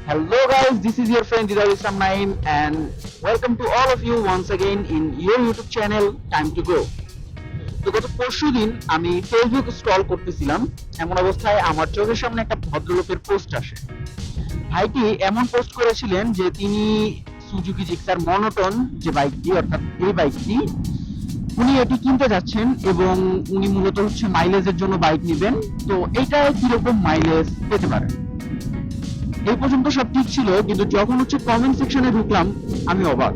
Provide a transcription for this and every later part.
Hello guys, this is your friend Didal Islam Naim and welcome to all of you once again in your YouTube channel Time to Grow. তো গত পরশুদিন আমি Facebook scroll করতেছিলাম, এমন অবস্থায় আমার চোখের সামনে একটা ভদ্রলোকের পোস্ট আসে। ভাইটি এমন পোস্ট করেছিলেন যে তিনি সুজুকি জিক্সার মনোটন যে বাইকটি, অর্থাৎ এই বাইকটি উনি এটি কিনতে যাচ্ছেন এবং উনি মূলত হচ্ছে মাইলেজের জন্য বাইক নেবেন। তো এটা কিরকম মাইলেজ পেতে পারেন, এই পর্যন্ত সব ঠিক ছিল, কিন্তু যখন হচ্ছে কমেন্ট সেকশনে ঢুকলাম আমি অবাক।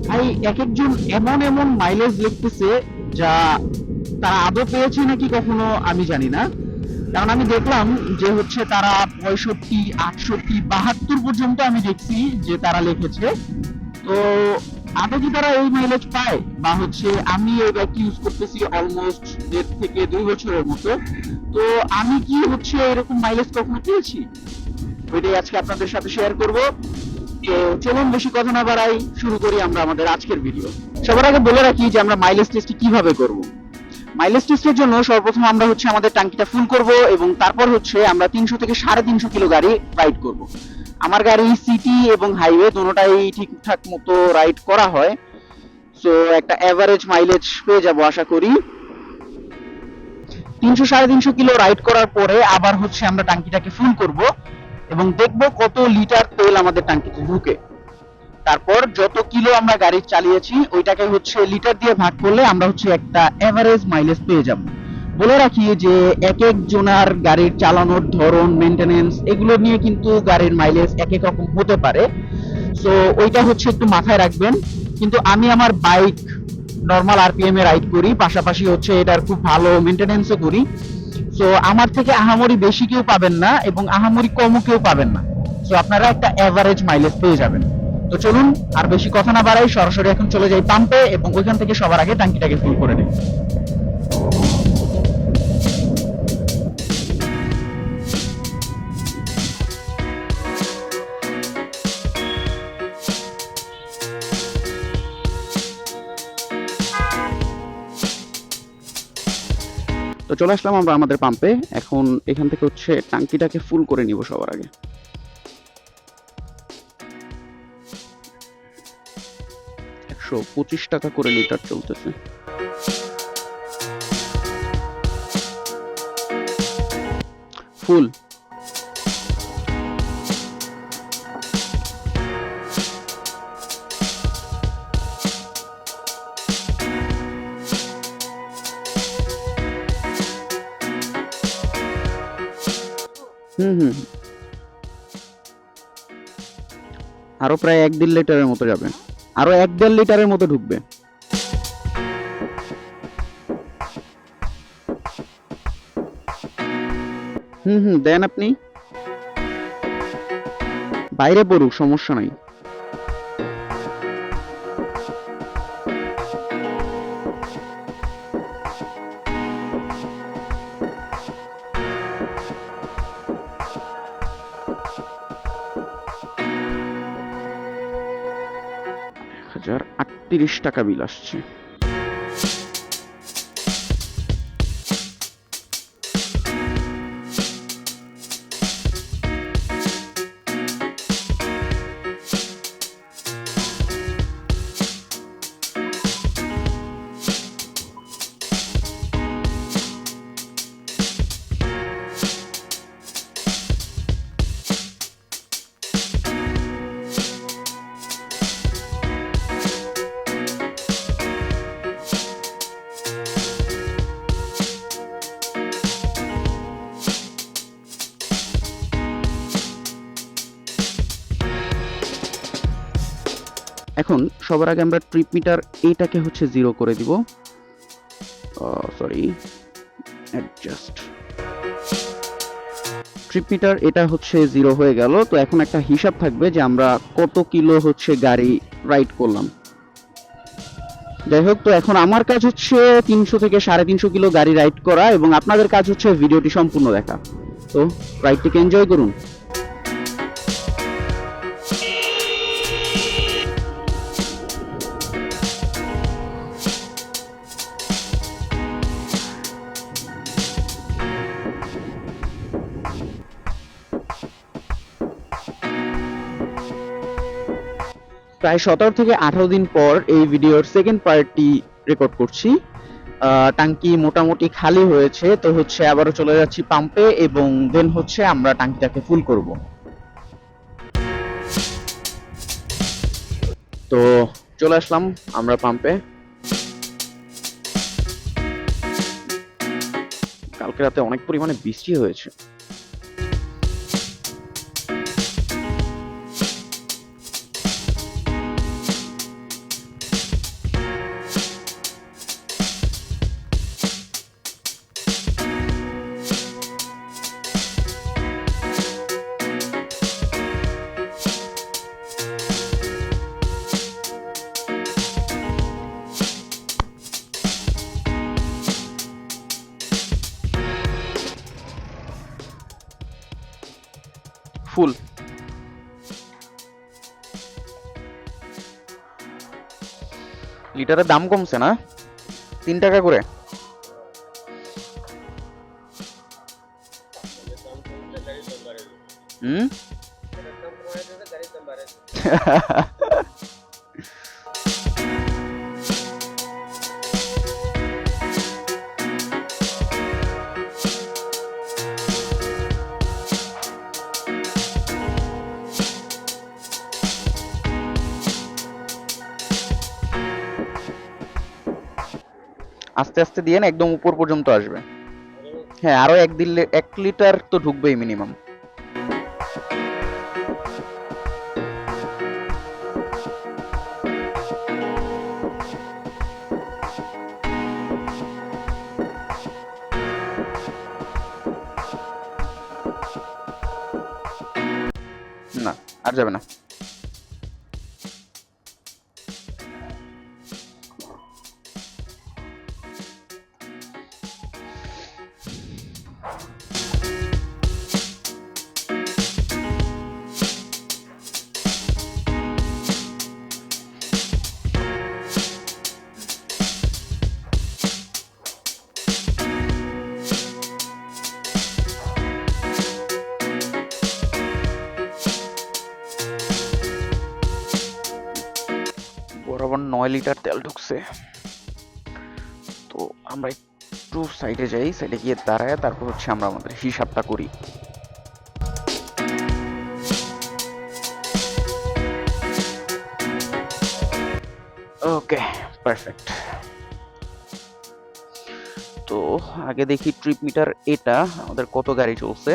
ভাই এক একজন এমন এমন মাইলেজ লিখতেছে যা তারা আদৌ পেয়েছে নাকি কখনো আমি জানি না। কারণ আমি দেখলাম যে হচ্ছে তারা 65, 68, 72 পর্যন্ত আমি দেখছি যে তারা লিখেছে। তো আদৌ কি তারা এই মাইলেজ পায়, বা হচ্ছে আমি এই বাইকটি ইউজ করতেছি অলমোস্ট 1.5 থেকে 2 বছরের মতো, তো আমি কি হচ্ছে এরকম মাইলেজ কখনো পেয়েছি? ওইটাই আজকে আপনাদের সাথে শেয়ার করব। তো চলুন বেশি কথা না বাড়াই, শুরু করি আমরা আমাদের আজকের ভিডিও। সবার আগে বলে রাখি যে আমরা মাইলেজ টেস্ট কিভাবে করব। মাইলেজ টেস্টের জন্য সর্বপ্রথম আমরা হচ্ছে আমাদের ট্যাঙ্কিটা ফুল করব এবং তারপর হচ্ছে আমরা 300 থেকে 350 কিলো গাড়ি রাইড করব। আমার গাড়ি সিটি এবং হাইওয়ে দুটোটাই ঠিকঠাক মতো রাইড করা হয়, সো একটা এভারেজ মাইলেজ পেয়ে যাব আশা করি। 300-350 কিলো রাইড করার পরে আবার হচ্ছে আমরা ট্যাঙ্কিটাকে ফুল করব এবং দেখব কত লিটার তেল আমাদের ট্যাঙ্কিতে ঢুকে। তারপর যত কিলো আমরা গাড়ি চালিয়েছি ওইটাকে হচ্ছে লিটার দিয়ে ভাগ করলে আমরা হচ্ছে একটা এভারেজ মাইলেজ পেয়ে যাব। বলে রাখি যে এক এক জনার গাড়ির চালানোর ধরন, মেইনটেনেন্স এগুলো নিয়ে কিন্তু গাড়ির মাইলেজ এক এক রকম হতে পারে, সো ওইটা হচ্ছে একটু মাথায় রাখবেন। কিন্তু আমি আমার বাইক নর্মাল আরপিএম এ রাইড করি, পাশাপাশি হচ্ছে এটার খুব ভালো মেইনটেনেন্সও করি, সো আমার থেকে আহামরি বেশি কেউ পাবেন না এবং আহামরি কমও কেউ পাবেন না, সো আপনারা একটা এভারেজ মাইলেজ পেয়ে যাবেন। তো চলুন আর বেশি কথা না বাড়াই, সরাসরি এখন চলে যাই পাম্পে এবং ওইখান থেকে সবার আগে ট্যাঙ্কিটাকে ফুল করে নিই। তো চলে আসলাম আমরা আমাদের পাম্পে। এখন এখান থেকে হচ্ছে ট্যাঙ্কিটাকে ফুল করে নিব সবার আগে। 125 টাকা করে লিটার চলতেছে। ফুল। হুম, আরো প্রায় 1-1.5 লিটারের মতো যাবে, আরো 1-1.5 লিটারের মতো ঢুকবে। দেন আপনি বাইরে পড়ুক, সমস্যা নাই। টাকা বিল আসছে। এখন সবার আগে আমরা ট্রিপ মিটার এইটাকে হচ্ছে 0 করে দিব। Sorry, adjust. ট্রিপ মিটার এটা হচ্ছে 0 হয়ে গেল। তো এখন একটা হিসাব থাকবে যে আমরা কত কিলো হচ্ছে গাড়ি রাইড করলাম। যাই হোক, তো এখন আমার কাজ হচ্ছে 300 থেকে 350 কিলো গাড়ি রাইড করা এবং আপনাদের কাজ হচ্ছে ভিডিওটি সম্পূর্ণ দেখা। তো রাইডটিকে এনজয় করুন। প্রায় 17 থেকে 18 দিন পর এই ভিডিওর সেকেন্ড পার্টটি রেকর্ড করছি। টাঙ্কি মোটামুটি খালি হয়েছে, তো হচ্ছে আবারও চলে যাচ্ছি পাম্পে এবং দেন হচ্ছে আমরা টাঙ্কিটাকে ফুল করব। তো চলে আসলাম আমরা পাম্পে। কালকে রাতে অনেক পরিমাণে বৃষ্টি হয়েছে। ফুল লিটারের দাম কমছে না, 3 টাকা করে। হুম আস্তে আস্তে দিয়ে না, একদম উপর পর্যন্ত আসবে। হ্যাঁ, আরো 1 লিটার তো ঢুকবেই মিনিমাম। না, আর যাবে না। বরাবর 9 লিটার তেল ঢুকছে। তো আমরা একটু সাইডে যাই, সাইডে গিয়ে দাঁড়ায় তারপর হচ্ছে আমরা আমাদের হিসাবটা করি। ওকে, পারফেক্ট। তো আগে দেখি ট্রিপ মিটার, এটা আমাদের কত গাড়ি চলছে।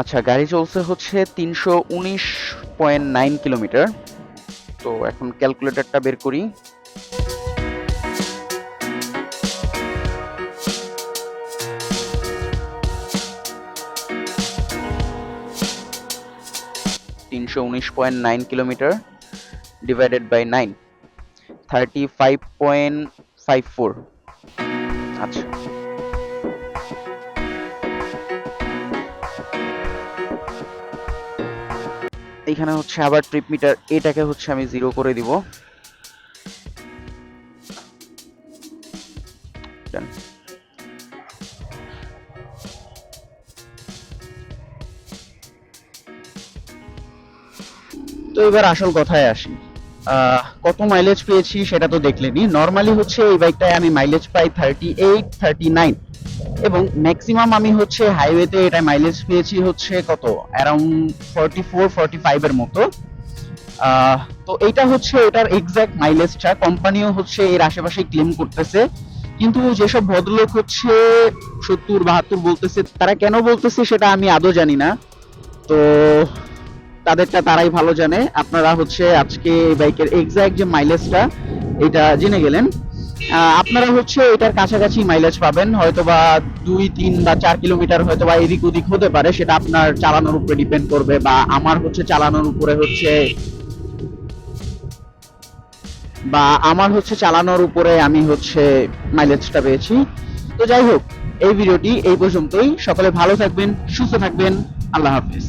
আচ্ছা, গাড়ি চলছে হচ্ছে 319.9 কিলোমিটার। তো এখন ক্যালকুলেটরটা বের করি। Kilometre divided by 9, 35.54। আচ্ছা, এইখানে হচ্ছে আবার ট্রিপ মিটার, এটাকে হচ্ছে আমি 0 করে দিব। তো এবার আসল কথায় আসি। কত মাইলেজ পেয়েছি সেটা তো দেখলেনি। নর্মালি হচ্ছে এই বাইকটায় আমি মাইলেজ পাই 38, 39 এবং ম্যাক্সিমাম আমি হচ্ছে হাইওয়েতে এটা মাইলেজ পেয়েছি হচ্ছে কত, অ্যারাউন্ড 44, 45 এর মতো। তো এইটা হচ্ছে এটার এক্সাক্ট মাইলেজটা। কোম্পানিও হচ্ছে এর আশেপাশে ক্লেম করতেছে, কিন্তু যেসব ভদ্রলোক হচ্ছে 70, 72 বলতেছে, তারা কেন বলতেছে সেটা আমি আদৌ জানি না। তো তাদেরটা তারাই ভালো জানে। আপনারা হচ্ছে আজকে বাইকের এক্সাক্ট যে মাইলেজটা এটা জেনে গেলেন। আপনারা হচ্ছে এটার কাছাকাছি মাইলেজ পাবেন, হয়তোবা 2, 3 বা 4 কিলোমিটার হয়তোবা এদিক ওদিক হতে পারে, সেটা আপনার চালানোর উপরে ডিপেন্ড করবে, বা আমার হচ্ছে চালানোর উপরে আমি হচ্ছে মাইলেজটা পেয়েছি। তো যাই হোক, এই ভিডিওটি এই পর্যন্তই। সকলে ভালো থাকবেন, সুস্থ থাকবেন। আল্লাহ হাফেজ।